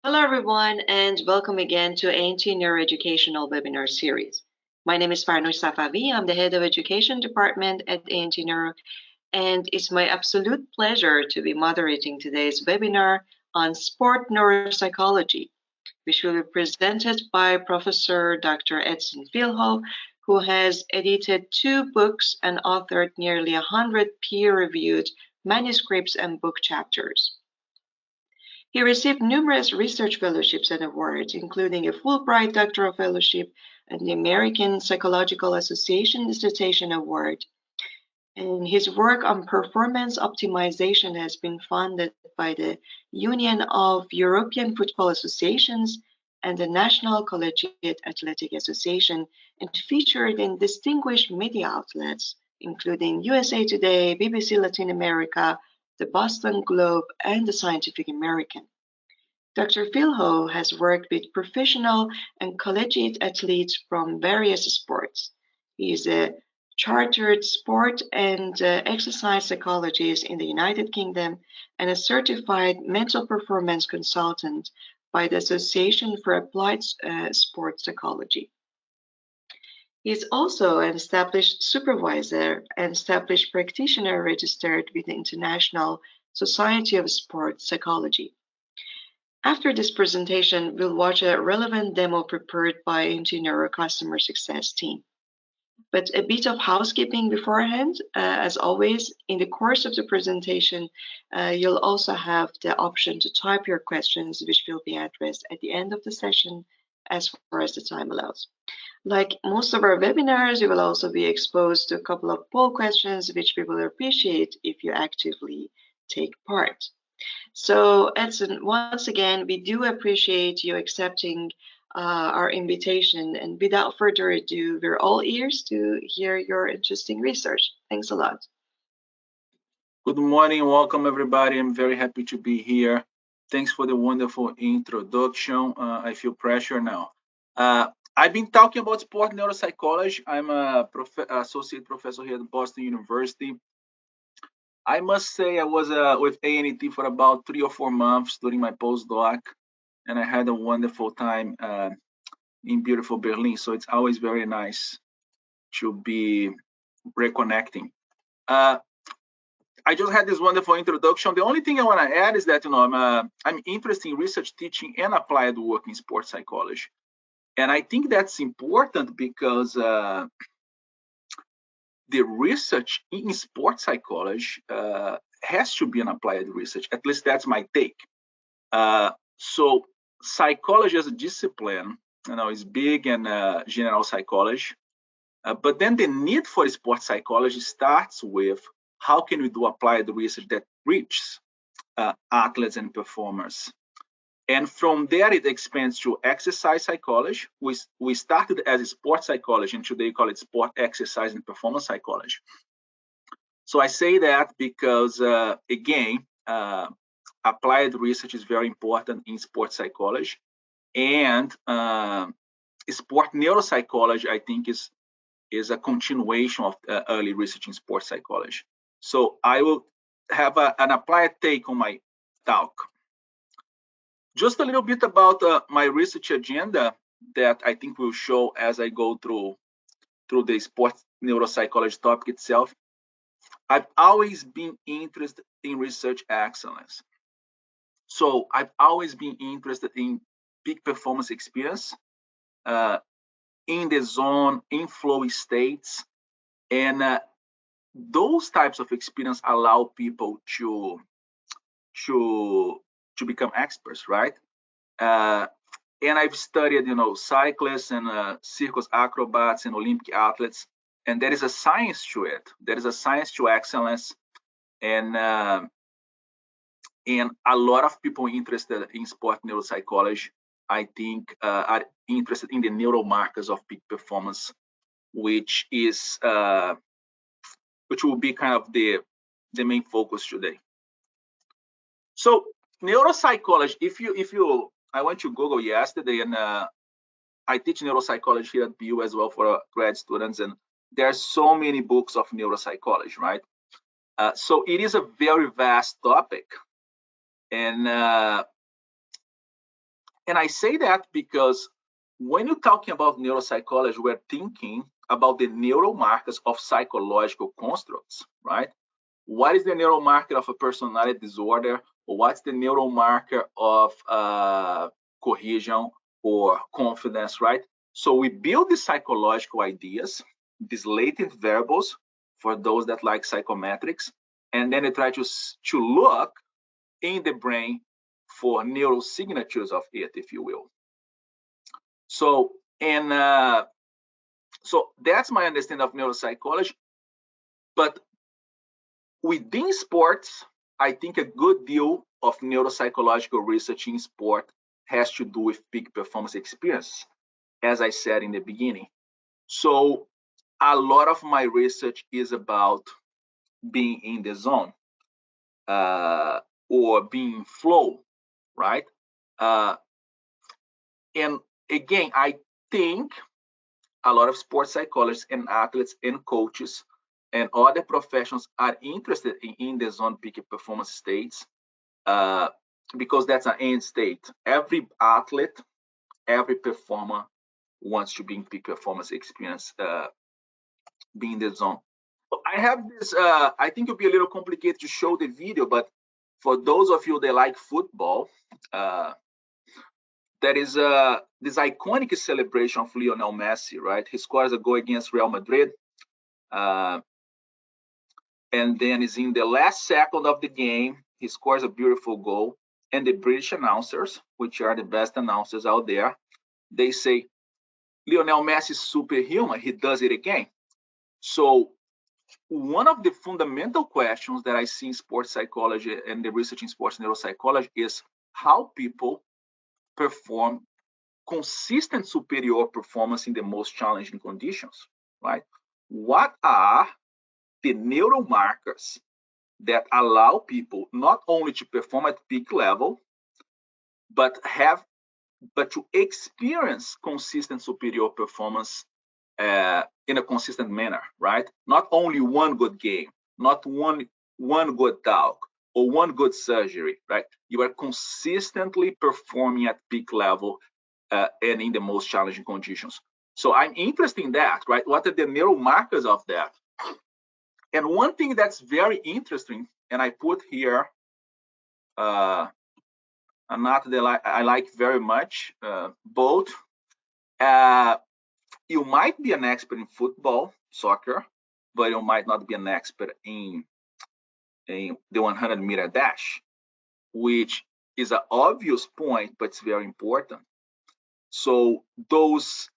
Hello, everyone, and welcome again to ANT Neuro Educational Webinar Series. My name is Farnoosh Safavi. I'm the Head of Education Department at ANT Neuro, and it's my absolute pleasure to be moderating today's webinar on sport neuropsychology, which will be presented by Professor Dr. Edson Filho, who has edited 2 books and authored nearly 100 peer-reviewed manuscripts and book chapters. He received numerous research fellowships and awards, including a Fulbright Doctoral Fellowship and the American Psychological Association Dissertation Award. And his work on performance optimization has been funded by the Union of European Football Associations and the National Collegiate Athletic Association, and featured in distinguished media outlets, including USA Today, BBC Latin America, the Boston Globe, and the Scientific American. Dr. Filho has worked with professional and collegiate athletes from various sports. He is a chartered sport and exercise psychologist in the United Kingdom and a certified mental performance consultant by the Association for Applied Sport Psychology. He is also an established supervisor and established practitioner registered with the International Society of Sport Psychology. After this presentation, we'll watch a relevant demo prepared by ANT Neuro Customer Success team. But a bit of housekeeping beforehand. As always, in the course of the presentation, you'll also have the option to type your questions, which will be addressed at the end of the session as far as the time allows. Like most of our webinars, you will also be exposed to a couple of poll questions, which we will appreciate if you actively take part. So, Edson, once again, we do appreciate you accepting our invitation. And without further ado, we're all ears to hear your interesting research. Thanks a lot. Good morning. Welcome, everybody. I'm very happy to be here. Thanks for the wonderful introduction. I feel pressure now. I've been talking about sport neuropsychology. I'm a associate professor here at Boston University. I must say I was with ANT for about 3 or 4 months during my postdoc, and I had a wonderful time in beautiful Berlin. So it's always very nice to be reconnecting. I just had this wonderful introduction. The only thing I want to add is that I'm interested in research, teaching, and applied work in sports psychology. And I think that's important because the research in sports psychology has to be an applied research. At least that's my take. So psychology as a discipline, is big in general psychology. But then the need for sports psychology starts with how can we do applied research that reaches athletes and performers. And from there, it expands to exercise psychology. We started as a sports psychology, and today we call it sport, exercise, and performance psychology. So I say that because, again, applied research is very important in sports psychology. And sport neuropsychology, I think, is a continuation of early research in sports psychology. So I will have an applied take on my talk. Just a little bit about my research agenda that I think will show as I go through the sports neuropsychology topic itself. I've always been interested in research excellence. So I've always been interested in peak performance experience, in the zone, in flow states, and those types of experience allow people to become experts, right? And I've studied, cyclists and circus acrobats and Olympic athletes, and there is a science to it. There is a science to excellence, and a lot of people interested in sport neuropsychology, I think, are interested in the neuromarkers of peak performance, which will be kind of the main focus today. So neuropsychology, if you I went to Google yesterday, and I teach neuropsychology here at BU as well for grad students, and there are so many books of neuropsychology, right? So it is a very vast topic, and And I say that because when you're talking about neuropsychology, we're thinking about the neuromarkers of psychological constructs, right? What is the neuromarker of a personality disorder? Or what's the neuromarker of cohesion or confidence, right? So we build these psychological ideas, these latent variables for those that like psychometrics, and then we try to look in the brain for neurosignatures of it, if you will. So, so that's my understanding of neuropsychology. But within sports, I think a good deal of neuropsychological research in sport has to do with peak performance experience, as I said in the beginning. So a lot of my research is about being in the zone or being in flow, right? And again, I think a lot of sports psychologists and athletes and coaches and other professionals are interested in the zone peak performance states because that's an end state. Every athlete, every performer wants to be in peak performance experience, be in the zone. I have this, I think it'll be a little complicated to show the video, but for those of you that like football, there is this iconic celebration of Lionel Messi, right? He scores a goal against Real Madrid. And then is in the last second of the game, he scores a beautiful goal. And the British announcers, which are the best announcers out there, they say, Lionel Messi is superhuman, he does it again. So one of the fundamental questions that I see in sports psychology and the research in sports neuropsychology is how people perform consistent superior performance in the most challenging conditions, right? What are the neuromarkers that allow people not only to perform at peak level, but to experience consistent superior performance in a consistent manner, right? Not only one good game, not one good talk or one good surgery, right? You are consistently performing at peak level and in the most challenging conditions. So I'm interested in that, right? What are the neuromarkers of that? And one thing that's very interesting, and I put here a matter that I like very much, both. You might be an expert in football, soccer, but you might not be an expert in the 100-meter dash, which is an obvious point, but it's very important. So those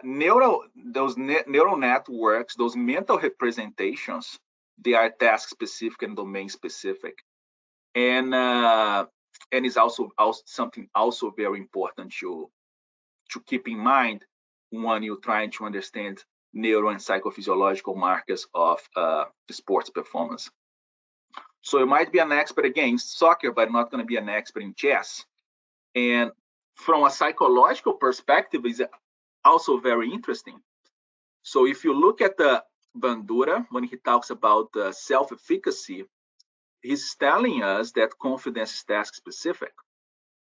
neural networks, those mental representations, they are task specific and domain specific, and is also something also very important to keep in mind when you're trying to understand neuro and psychophysiological markers of sports performance. So you might be an expert again in soccer, but not going to be an expert in chess. And from a psychological perspective, is also very interesting. So if you look at the Bandura, when he talks about self-efficacy, he's telling us that confidence is task-specific.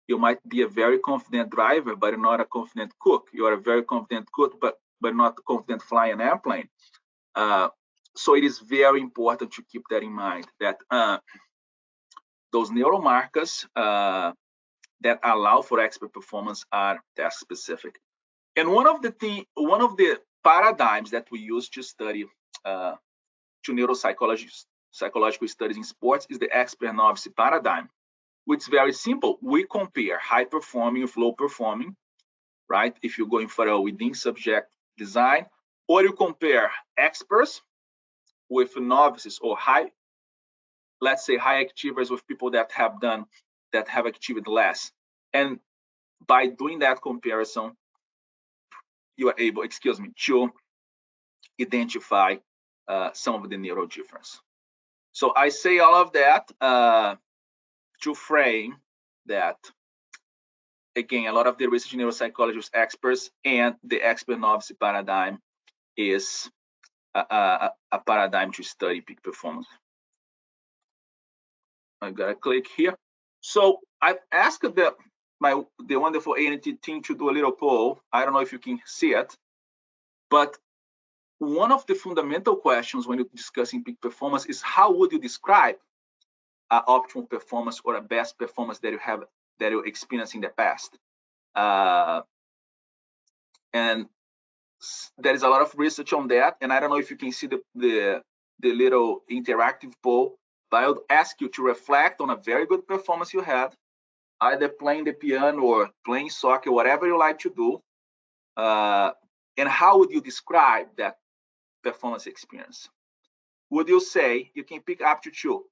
You might be a very confident driver, but not a confident cook. You are a very confident cook, but not confident flying an airplane. So it is very important to keep that in mind, that those neuromarkers that allow for expert performance are task-specific. And one of the paradigms that we use to study to psychological studies in sports is the expert-novice paradigm, which is very simple. We compare high performing with low performing, right? If you're going for a within subject design, or you compare experts with novices, or let's say high achievers with people that have achieved less. And by doing that comparison, you are able, to identify some of the neuro difference. So I say all of that to frame that, again, a lot of the research in neuropsychology is experts, and the expert-novice paradigm is a paradigm to study peak performance. I gotta click here. So I've asked the wonderful ANT team to do a little poll. I don't know if you can see it, but one of the fundamental questions when you're discussing peak performance is how would you describe an optimal performance or a best performance that you experienced in the past? And there is a lot of research on that, and I don't know if you can see the little interactive poll, but I would ask you to reflect on a very good performance you had, either playing the piano or playing soccer, whatever you like to do, and how would you describe that performance experience? Would you say, you can pick up to two,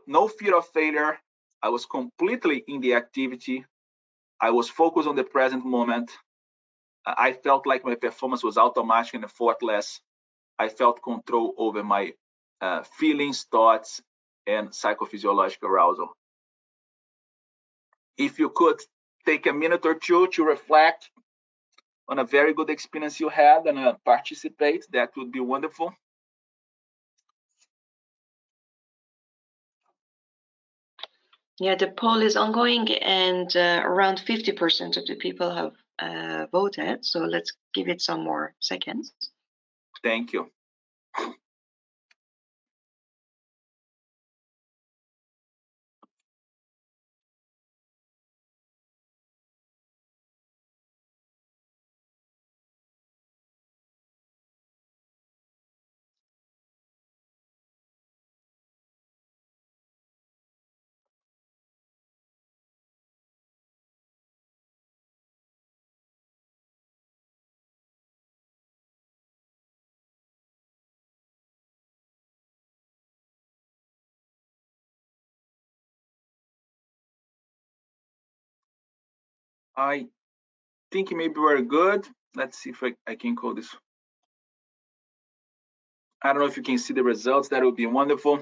no fear of failure, I was completely in the activity, I was focused on the present moment, I felt like my performance was automatic and effortless, I felt control over my feelings, thoughts, and psychophysiological arousal. If you could take a minute or two to reflect on a very good experience you had and participate, that would be wonderful. Yeah, the poll is ongoing, and around 50% of the people have voted. So let's give it some more seconds. Thank you. I think maybe we're good. Let's see if I can call this. I don't know if you can see the results. That would be wonderful.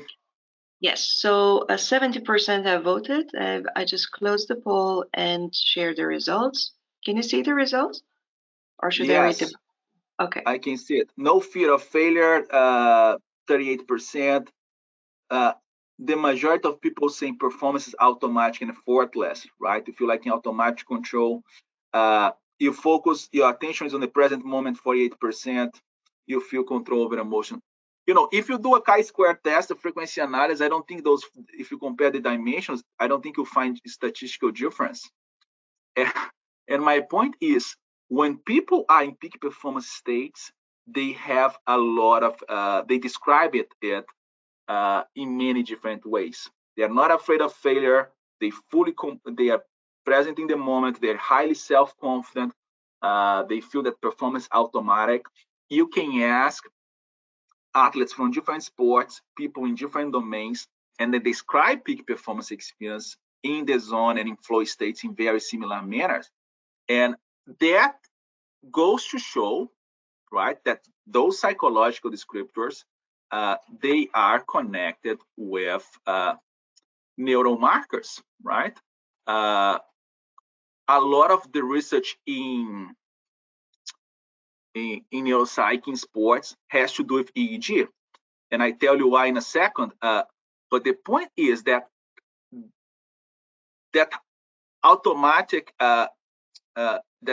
Yes, so 70% have voted. I just closed the poll and share the results. Can you see the results? Or should I read them? Okay. I can see it. No fear of failure, 38%. The majority of people saying performance is automatic and effortless, right? You feel like in automatic control. You focus, your attention is on the present moment, 48%. You feel control over emotion. You know, if you do a chi-square test, a frequency analysis, I don't think those, if you compare the dimensions, I don't think you'll find statistical difference. And my point is, when people are in peak performance states, they have a lot of, they describe it in many different ways. They are not afraid of failure. They are present in the moment. They're highly self-confident. They feel that performance is automatic. You can ask athletes from different sports, people in different domains, and they describe peak performance experience in the zone and in flow states in very similar manners. And that goes to show, right, that those psychological descriptors, they are connected with neuromarkers, right? A lot of the research in neuropsych in sports has to do with EEG, and I tell you why in a second. But the point is that automatic, that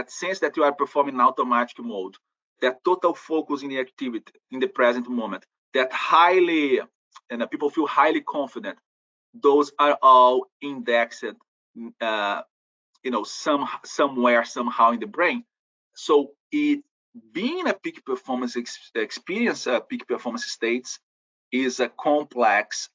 sense that you are performing in automatic mode, that total focus in the activity in the present moment, that highly, and people feel highly confident, those are all indexed, somewhere, somehow in the brain. So being a peak performance experience, peak performance states is a complex,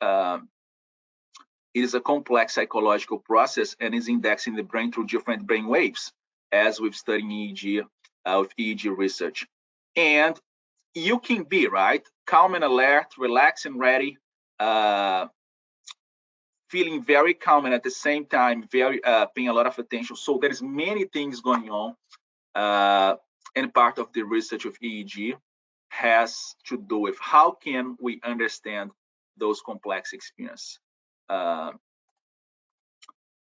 psychological process, and is indexed in the brain through different brain waves, as we've studied in EEG, with EEG research. And you can be, right, calm and alert, relaxed and ready, feeling very calm, and at the same time very paying a lot of attention. So there's many things going on, and part of the research of EEG has to do with how can we understand those complex experiences.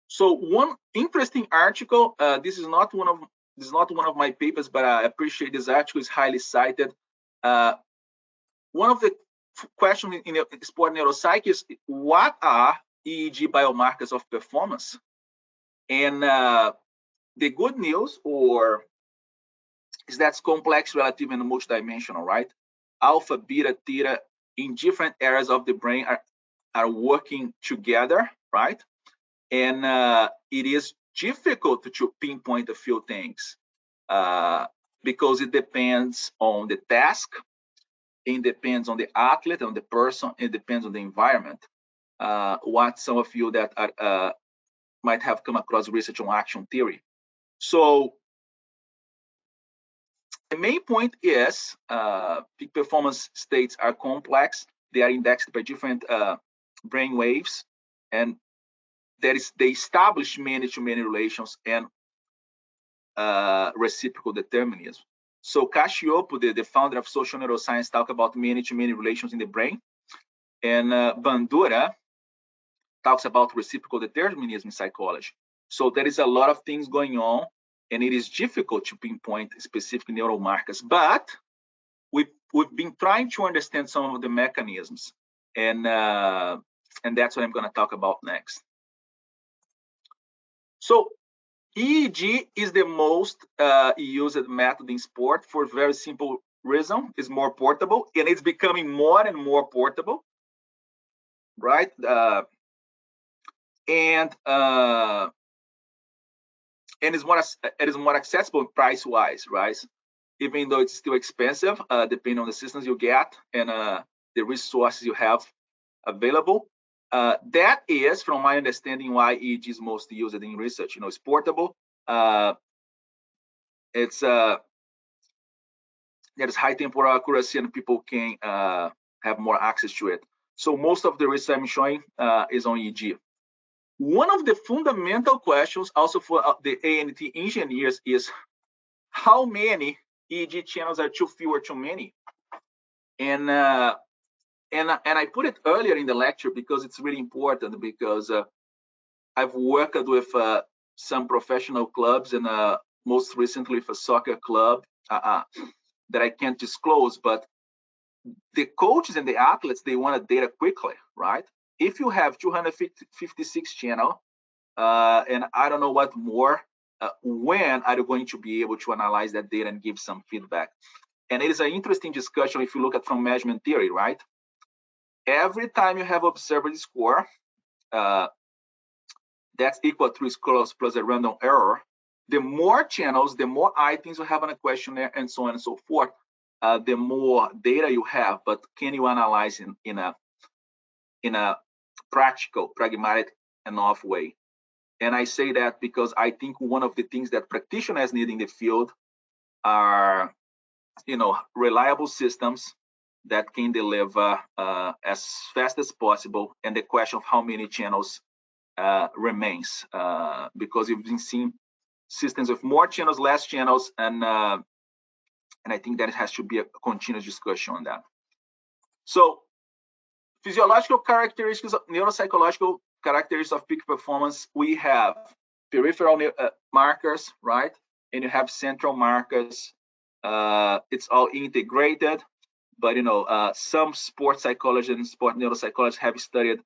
So one interesting article, this is not one of my papers, but I appreciate this article, is highly cited. One of the questions in sport neuropsych is, what are EEG biomarkers of performance? And the good news is that's complex, relative, and multidimensional, right? Alpha, beta, theta in different areas of the brain are working together, right? And it is difficult to pinpoint a few things because it depends on the task, it depends on the athlete, on the person, it depends on the environment. What some of you that are, might have come across research on action theory. So the main point is peak performance states are complex. They are indexed by different brain waves, and they establish many-to-many relations and reciprocal determinism. So Cacioppo, the founder of social neuroscience, talk about many-to-many relations in the brain, and Bandura talks about reciprocal determinism in psychology. So there is a lot of things going on, and it is difficult to pinpoint specific neural markers. But we've been trying to understand some of the mechanisms, and that's what I'm going to talk about next. So EEG is the most used method in sport for a very simple reason. It's more portable, and it's becoming more and more portable, right? And it is more accessible price-wise, right? Even though it's still expensive, depending on the systems you get and the resources you have available. That is, from my understanding, why EEG is most used in research. It's portable. There's high temporal accuracy, and people can have more access to it. So most of the research I'm showing is on EEG. One of the fundamental questions also for the ANT engineers is how many EEG channels are too few or too many? And I put it earlier in the lecture because it's really important, because I've worked with some professional clubs, and most recently with a soccer club that I can't disclose, but the coaches and the athletes, they want data quickly, right? If you have 256 channel, and I don't know what more, when are you going to be able to analyze that data and give some feedback? And it is an interesting discussion if you look at from measurement theory, right? Every time you have observed score, that's equal to scores plus a random error. The more channels, the more items you have on a questionnaire, and so on and so forth, the more data you have. But can you analyze in a practical, pragmatic enough way? And I say that because I think one of the things that practitioners need in the field are, reliable systems that can deliver as fast as possible, and the question of how many channels remains, because you've been seeing systems with more channels, less channels, and I think that it has to be a continuous discussion on that. So physiological characteristics, neuropsychological characteristics of peak performance, we have peripheral markers, right? And you have central markers. It's all integrated, but some sports psychologists and sport neuropsychologists have studied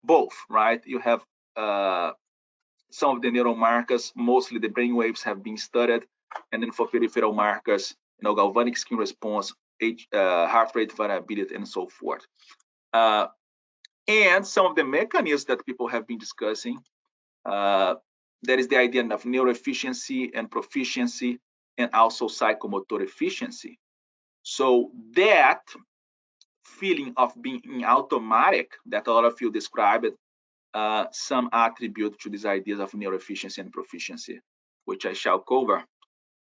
both, right? You have some of the neural markers, mostly the brain waves, have been studied, and then for peripheral markers, galvanic skin response, heart rate variability, and so forth. And some of the mechanisms that people have been discussing, that is the idea of neuroefficiency and proficiency, and also psychomotor efficiency. So that feeling of being automatic that a lot of you described, some attribute to these ideas of neuroefficiency and proficiency, which I shall cover.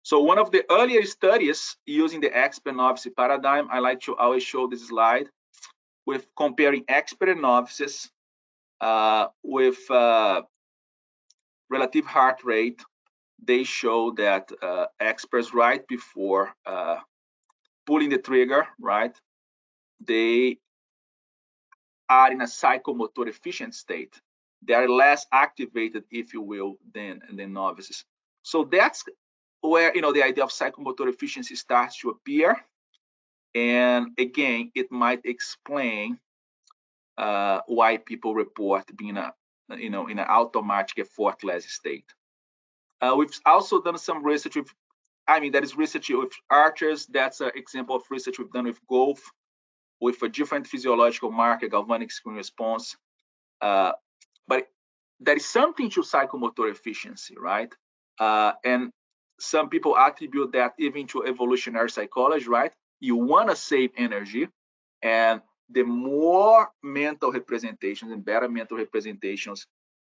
So one of the earlier studies using the expert-novice paradigm, I like to always show this slide with comparing expert and novices with relative heart rate. They show that experts, right before pulling the trigger, right, they are in a psychomotor efficient state. They are less activated, if you will, than novices. So that's where the idea of psychomotor efficiency starts to appear. And again, it might explain why people report being in an automatic effortless state. We've also done some research with, that is research with archers. That's an example of research we've done with golf, with a different physiological marker, galvanic screen response. But there is something to psychomotor efficiency, right? And some people attribute that even to evolutionary psychology, right? You want to save energy, and the more mental representations and better mental representations,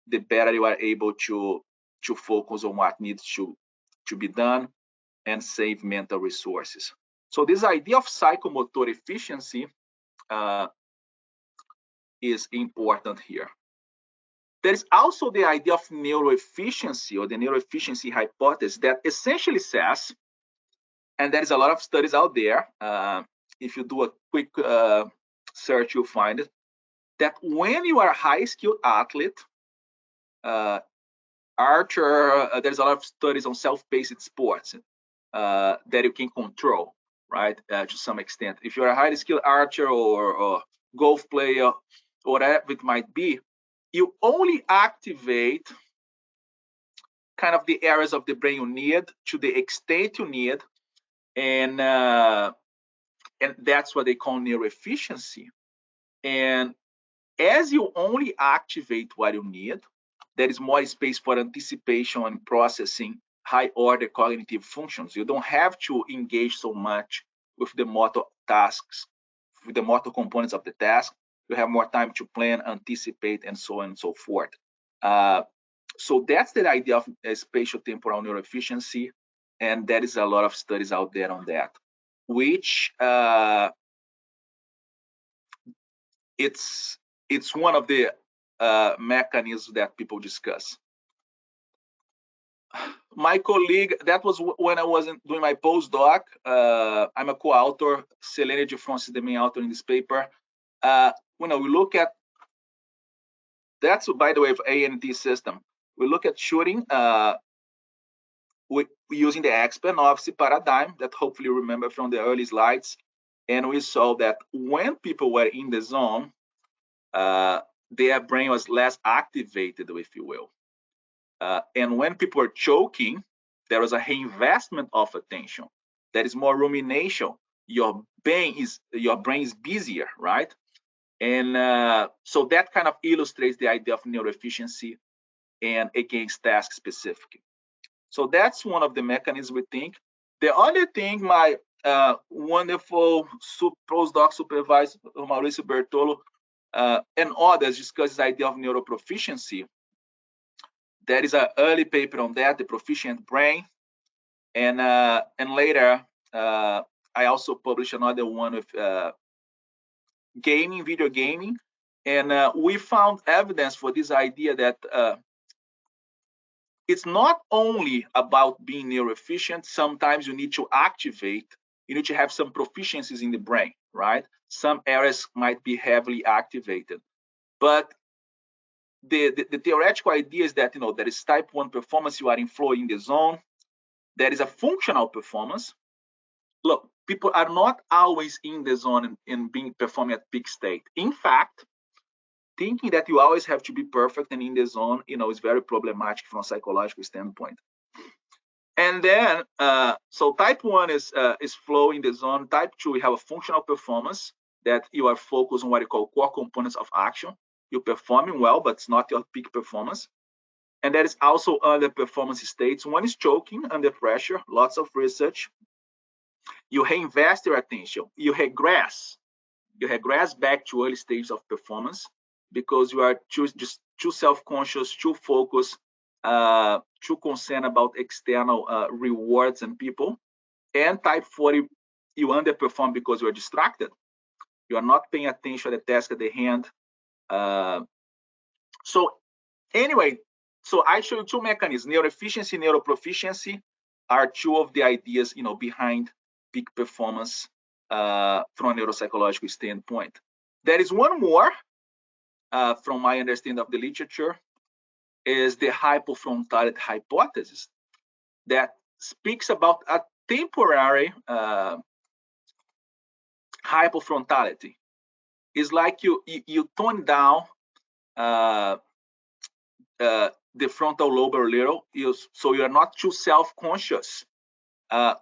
the better you are able to focus on what needs to be done and save mental resources. So this idea of psychomotor efficiency is important here. There is also the idea of neuroefficiency, or the neuroefficiency hypothesis, that essentially says, and there is a lot of studies out there, if you do a quick search, you'll find it, that when you are a high-skilled athlete, archer, there's a lot of studies on self-paced sports that you can control, right, to some extent. If you're a highly skilled archer or golf player, or whatever it might be, you only activate kind of the areas of the brain you need to the extent you need, and that's what they call neuroefficiency. And as you only activate what you need, there is more space for anticipation and processing high-order cognitive functions. You don't have to engage so much with the motor tasks, with the motor components of the task. You have more time to plan, anticipate, and so on and so forth. So that's the idea of spatial temporal neuroefficiency, and there is a lot of studies out there on that, which it's one of the mechanisms that people discuss. My colleague, that was when I wasn't doing my postdoc. I'm a co-author. Selene de France is the main author in this paper. We look at, that's, by the way, of ANT system. We look at shooting using the X-Panopticon paradigm that hopefully you remember from the early slides. And we saw that when people were in the zone, their brain was less activated, if you will. And when people were choking, there was a reinvestment of attention. There is more rumination. Your brain is busier, right? And so that kind of illustrates the idea of neuroefficiency and against task specific. So that's one of the mechanisms we think. The other thing, my wonderful postdoc supervisor, Mauricio Bertolo, and others discuss this idea of neuroproficiency. There is an early paper on that, the proficient brain, and later I also published another one with video gaming, and we found evidence for this idea that it's not only about being neuroefficient. Sometimes you need to activate, you need to have some proficiencies in the brain, right? Some areas might be heavily activated, but the theoretical idea is that there is type 1 performance, you are in flow in the zone. There is a functional performance. Look, people are not always in the zone and performing at peak state. In fact, thinking that you always have to be perfect and in the zone, is very problematic from a psychological standpoint. And then, so type 1 is flow in the zone. Type 2, we have a functional performance that you are focused on what you call core components of action. You're performing well, but it's not your peak performance. And there is also other performance states. One is choking under pressure, lots of research. You reinvest your attention. You regress back to early stages of performance because you are just too self-conscious, too focused, too concerned about external rewards and people. And type 40, you underperform because you are distracted. You are not paying attention to the task at the hand. So anyway, so I show you two mechanisms. Neuroefficiency, neuroproficiency are two of the ideas, behind peak performance from a neuropsychological standpoint. There is one more, from my understanding of the literature, is the hypofrontality hypothesis that speaks about a temporary hypofrontality. It's like you tone down the frontal lobe a little, so you're not too self-conscious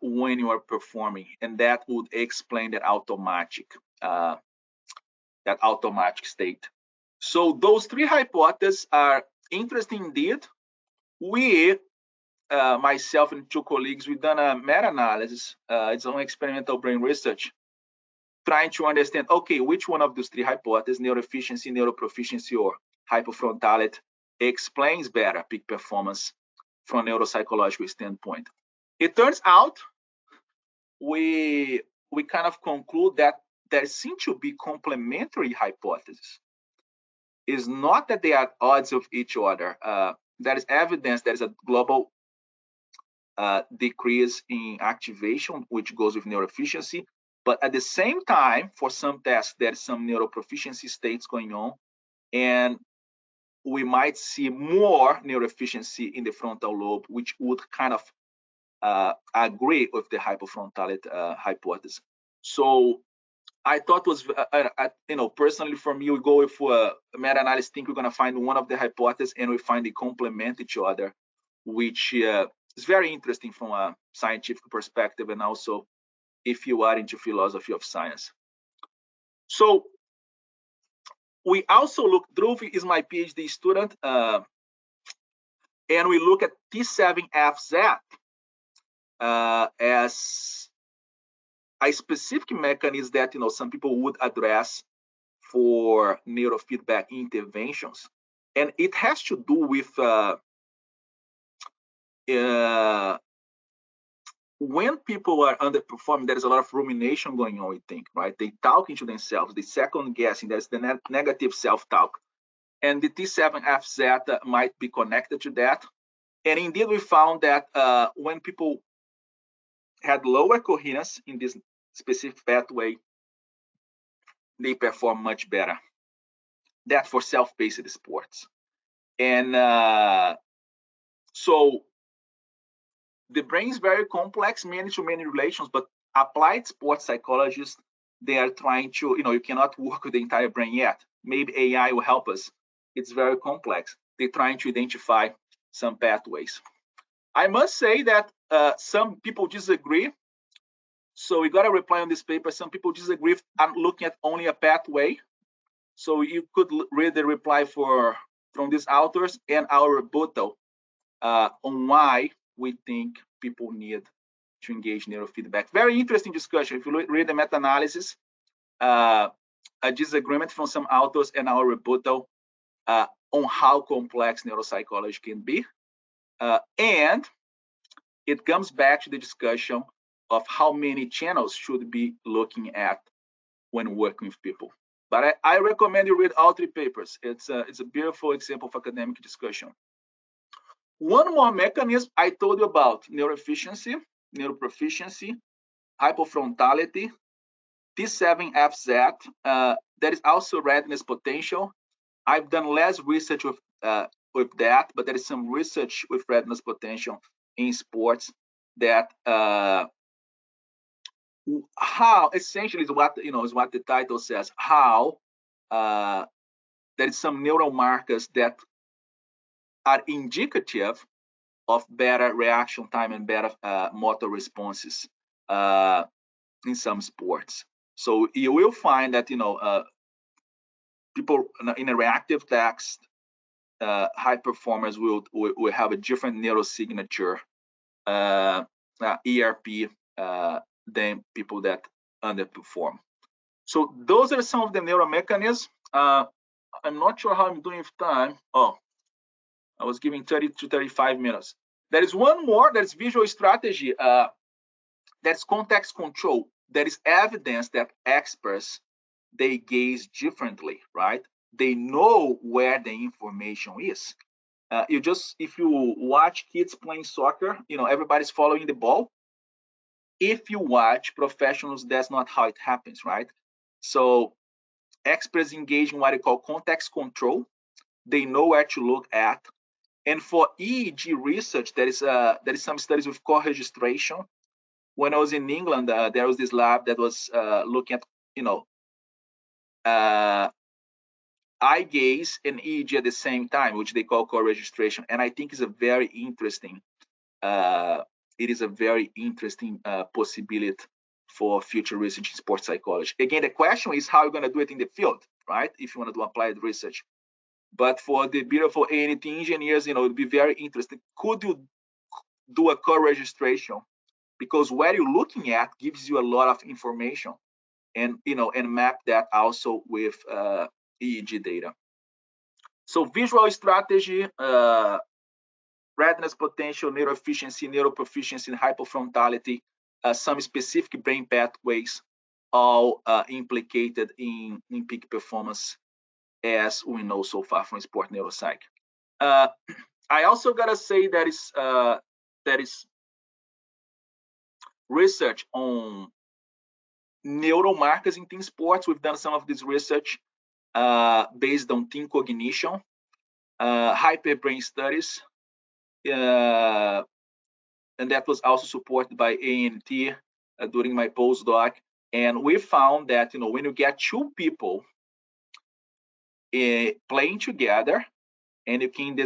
when you are performing, and that would explain that automatic state. So those three hypotheses are interesting indeed. We, myself and two colleagues, we've done a meta-analysis. It's on experimental brain research, trying to understand, okay, which one of those three hypotheses, neuroefficiency, neuroproficiency, or hypofrontality, explains better peak performance from a neuropsychological standpoint. It turns out we kind of conclude that there seem to be complementary hypotheses. It's not that they are at odds of each other. There is evidence there is a global decrease in activation, which goes with neuroefficiency. But at the same time, for some tests, there's some neuroproficiency states going on, and we might see more neuroefficiency in the frontal lobe, which would kind of agree with the hypofrontality hypothesis. So I thought was, personally for me, we go with a meta-analysis, think we're going to find one of the hypotheses, and we find they complement each other, which is very interesting from a scientific perspective, and also if you are into philosophy of science. So we also look, Dhruv is my PhD student, and we look at T7FZ as a specific mechanism that some people would address for neurofeedback interventions, and it has to do with when people are underperforming, there is a lot of rumination going on, we think, right? They talking to themselves, they second guessing, there's the negative self-talk. And the T7FZ might be connected to that. And indeed, we found that when people had lower coherence in this specific pathway, they perform much better. That for self-paced sports. And so the brain is very complex, many-to-many relations, but applied sports psychologists, they are trying to, you cannot work with the entire brain yet. Maybe AI will help us. It's very complex. They're trying to identify some pathways. I must say that some people disagree. So we got a reply on this paper. Some people disagree. I'm looking at only a pathway. So you could read the reply from these authors and our rebuttal on why we think people need to engage neurofeedback. Very interesting discussion. If you read the meta-analysis, a disagreement from some authors and our rebuttal on how complex neuropsychology can be. And it comes back to the discussion of how many channels should be looking at when working with people. But I recommend you read all three papers. It's a beautiful example of academic discussion. One more mechanism I told you about: neuroefficiency, neuroproficiency, hypofrontality, T7FZ. There is also readiness potential. I've done less research with that, but there is some research with readiness potential in sports that how essentially is what is what the title says. How there is some neural markers that are indicative of better reaction time and better motor responses in some sports. So you will find that people in a reactive text, high performers will have a different neurosignature ERP than people that underperform. So those are some of the neuromechanisms. I'm not sure how I'm doing with time. Oh, I was giving 30 to 35 minutes. There is one more, that's visual strategy. That's context control. There is evidence that experts, they gaze differently, right? They know where the information is. If you watch kids playing soccer, everybody's following the ball. If you watch professionals, that's not how it happens, right? So experts engage in what you call context control. They know where to look at. And for EEG research, there is some studies with co-registration. When I was in England, there was this lab that was looking at, eye gaze and EEG at the same time, which they call co-registration. And I think is a very interesting, possibility for future research in sports psychology. Again, the question is how you're going to do it in the field, right? If you want to do applied research. But for the beautiful A&T engineers, it would be very interesting. Could you do a co-registration? Because what you're looking at gives you a lot of information, and and map that also with EEG data. So visual strategy, redness potential, neuroefficiency, neuroproficiency, and hypofrontality, some specific brain pathways, all implicated in peak performance, as we know so far from sport neuropsych. I also gotta say that is research on neuromarkers in team sports. We've done some of this research based on team cognition, hyperbrain studies, and that was also supported by A&T during my postdoc. And we found that when you get two people playing together, and you can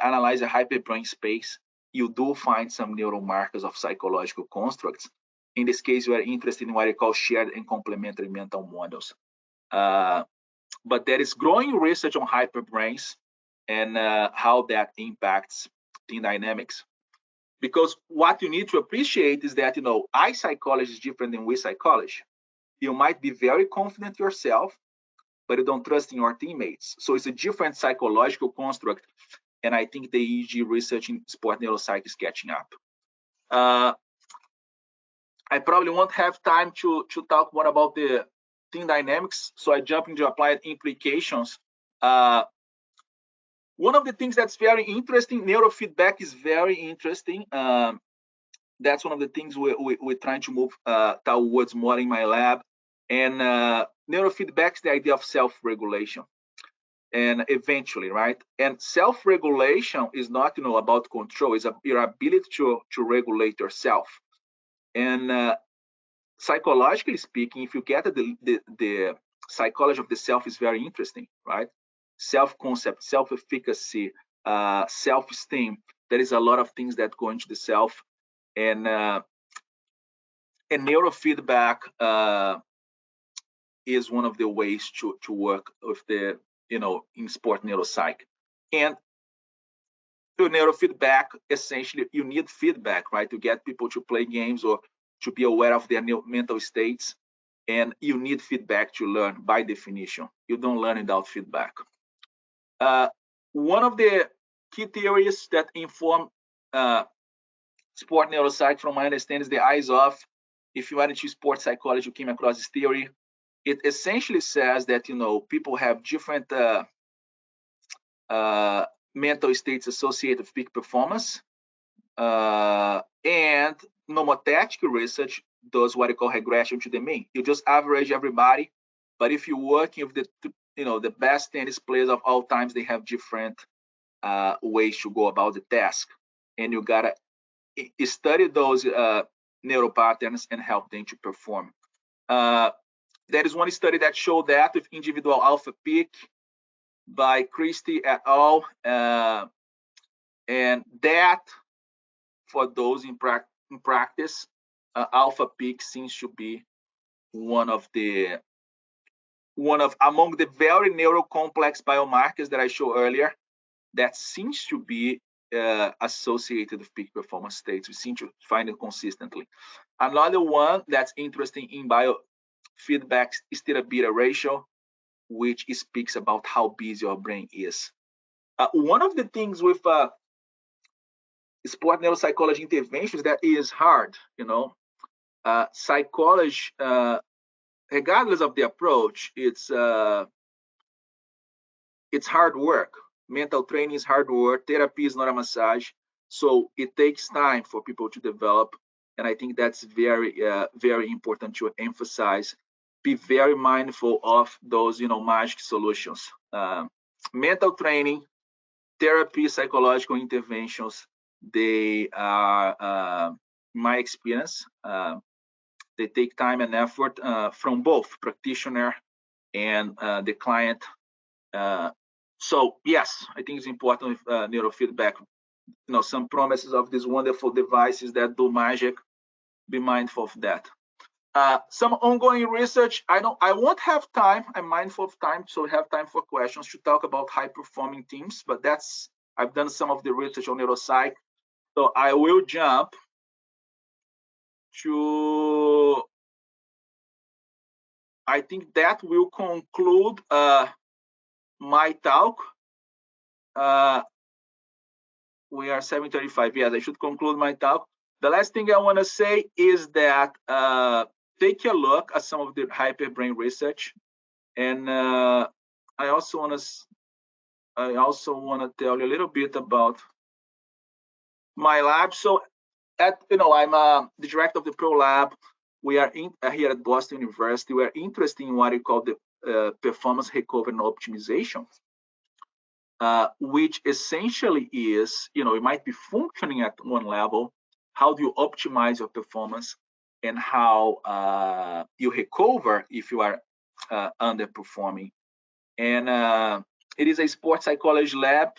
analyze a hyperbrain space, you do find some neuromarkers of psychological constructs. In this case, we are interested in what I call shared and complementary mental models. But there is growing research on hyperbrains and how that impacts team dynamics. Because what you need to appreciate is that, I psychology is different than we psychology. You might be very confident yourself, but you don't trust in your teammates. So it's a different psychological construct. And I think the EEG research in sport neuropsych is catching up. I probably won't have time to talk more about the team dynamics, so I jump into applied implications. One of the things that's very interesting, neurofeedback is very interesting. That's one of the things we're trying to move towards more in my lab. And neurofeedback is the idea of self-regulation. And eventually, right? And self-regulation is not, about control. It's your ability to regulate yourself. And psychologically speaking, if you get the psychology of the self is very interesting, right? Self-concept, self-efficacy, self-esteem. There is a lot of things that go into the self, and neurofeedback is one of the ways to work with the in sport neuropsych. And to neurofeedback, essentially, you need feedback, right, to get people to play games or to be aware of their mental states. And you need feedback to learn, by definition. You don't learn without feedback. One of the key theories that inform sport neuropsych, from my understanding, is the eyes off. If you are into sports psychology, you came across this theory. It essentially says that people have different mental states associated with peak performance, and nomothetic research does what I call regression to the mean. You just average everybody, but if you're working with the best tennis players of all times, they have different ways to go about the task, and you gotta study those neural patterns and help them to perform. There is one study that showed that with individual alpha peak by Christie et al. And that, for those in practice, alpha peak seems to be one of among the very neurocomplex biomarkers that I showed earlier that seems to be associated with peak performance states. We seem to find it consistently. Another one that's interesting in biofeedback is theta-beta ratio, which speaks about how busy your brain is. One of the things with sport neuropsychology interventions that is hard, psychology, regardless of the approach, it's hard work. Mental training is hard work. Therapy is not a massage. So it takes time for people to develop. And I think that's very, very important to emphasize. Be very mindful of those, magic solutions. Mental training, therapy, psychological interventions, they are, my experience, they take time and effort from both practitioner and the client So yes, I think it's important with neurofeedback. Some promises of these wonderful devices that do magic. Be mindful of that. Some ongoing research. I won't have time. I'm mindful of time, so we have time for questions to talk about high-performing teams. But I've done some of the research on neuropsych, so I will jump to. I think that will conclude my talk. We are 7:35. Yes, I should conclude my talk. The last thing I want to say is that take a look at some of the hyperbrain research, and I also want to tell you a little bit about my lab. So, I'm the director of the Pro Lab. We are here at Boston University. We are interested in what we call the performance recovery and optimization. Which essentially is, you might be functioning at one level. How do you optimize your performance, and how you recover if you are underperforming? And it is a sport psychology lab,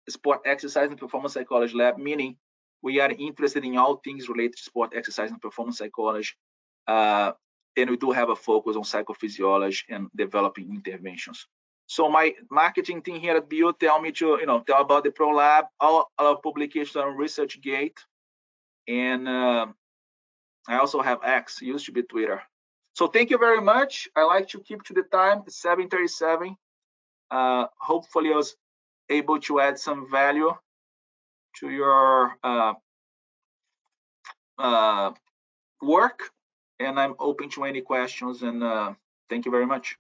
sport exercise and performance psychology lab, meaning we are interested in all things related to sport exercise and performance psychology. And we do have a focus on psychophysiology and developing interventions. So my marketing team here at BU tell me to, tell about the Pro Lab. All our publications are on ResearchGate. And I also have X, used to be Twitter. So thank you very much. I like to keep to the time, 7:37. Hopefully I was able to add some value to your work. And I'm open to any questions. And thank you very much.